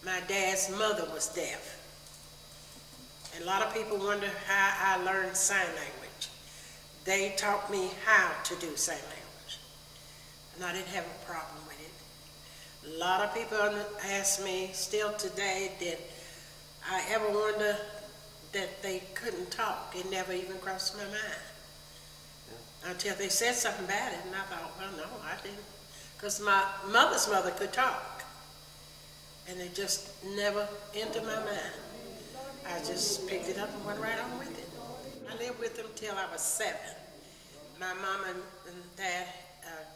my dad's mother was deaf. And a lot of people wonder how I learned sign language. They taught me how to do sign language. And I didn't have a problem with it. A lot of people ask me still today, did I ever wonder that they couldn't talk? It never even crossed my mind. Yeah. Until they said something about it, and I thought, well, no, I didn't. Because my mother's mother could talk. And it just never entered my mind. I just picked it up and went right on with it. I lived with them till I was 7. My mom and dad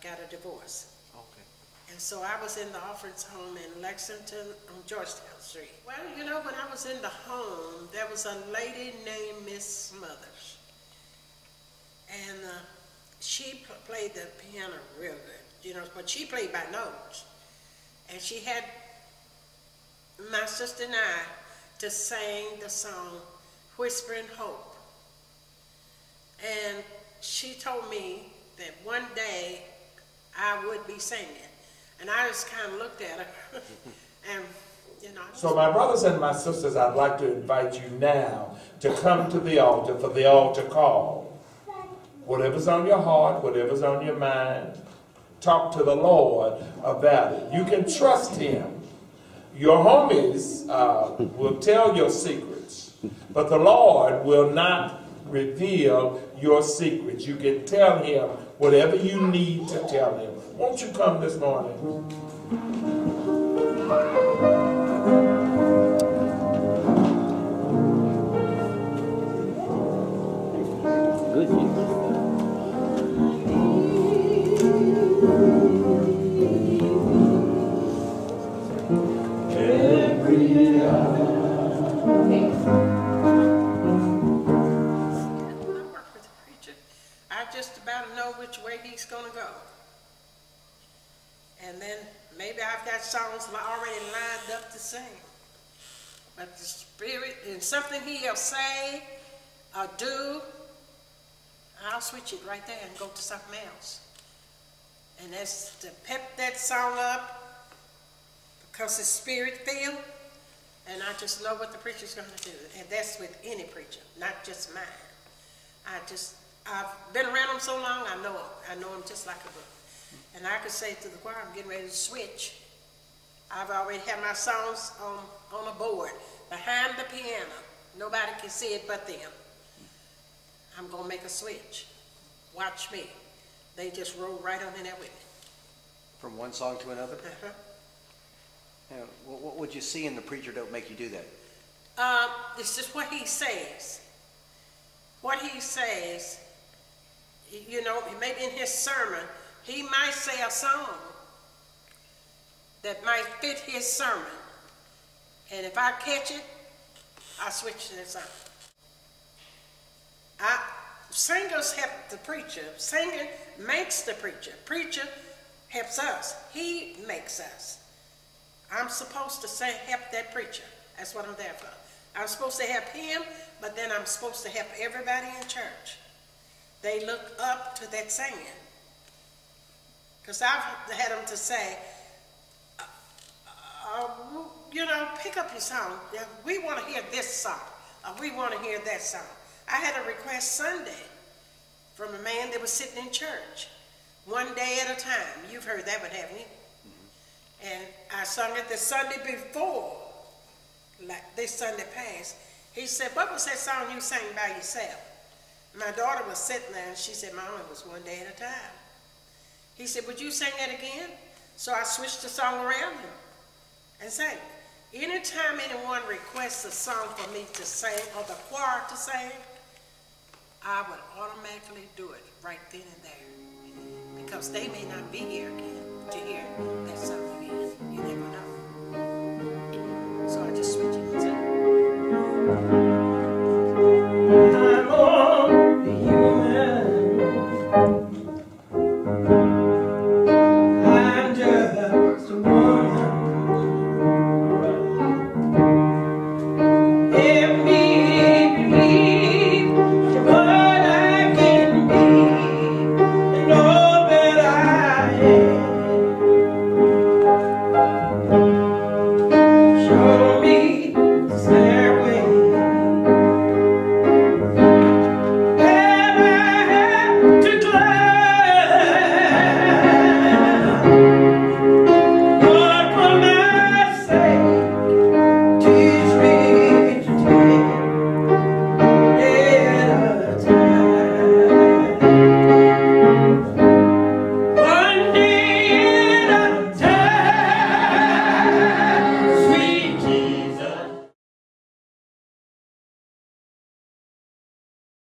got a divorce. Okay. And so I was in the orphans home in Lexington on Georgetown Street. Well, you know, when I was in the home, there was a lady named Miss Smothers. And she played the piano real good, you know, but she played by notes. And she had my sister and I to sing the song Whispering Hope. And she told me that one day I would be singing. And I just kind of looked at her and, you know. So my brothers and my sisters, I'd like to invite you now to come to the altar for the altar call. Whatever's on your heart, whatever's on your mind, talk to the Lord about it. You can trust Him. Your homies will tell your secrets, but the Lord will not reveal your secrets. You can tell Him whatever you need to tell Him. Won't you come this morning? Good news. Just about know which way he's going to go. And then maybe I've got songs already lined up to sing. But the Spirit, and something he'll say or do, I'll switch it right there and go to something else. And that's to pep that song up because the Spirit filled, and I just know what the preacher's going to do. And that's with any preacher, not just mine. I've been around them so long, I know them. I know them just like a book. And I could say to the choir, I'm getting ready to switch. I've already had my songs on a board behind the piano. Nobody can see it but them. I'm going to make a switch. Watch me. They just roll right on in there with me. From one song to another? Uh-huh. Now, what would you see in the preacher that would make you do that? It's just what he says. What he says, you know, maybe in his sermon, he might say a song that might fit his sermon. And if I catch it, I switch to that song. Singers help the preacher. Singing makes the preacher. Preacher helps us. He makes us. I'm supposed to help that preacher. That's what I'm there for. I'm supposed to help him, but then I'm supposed to help everybody in church. They look up to that singing. Because I've had them to say, you know, pick up your song. We want to hear this song. We want to hear that song. I had a request Sunday from a man that was sitting in church. One day at a time. You've heard that one, haven't you? Mm-hmm. And I sung it the Sunday before, like this Sunday past. He said, what was that song you sang by yourself? My daughter was sitting there and she said, Mom, it was one day at a time. He said, would you sing that again? So I switched the song around him and sang it. Anytime anyone requests a song for me to sing or the choir to sing, I would automatically do it right then and there because they may not be here again to hear that song.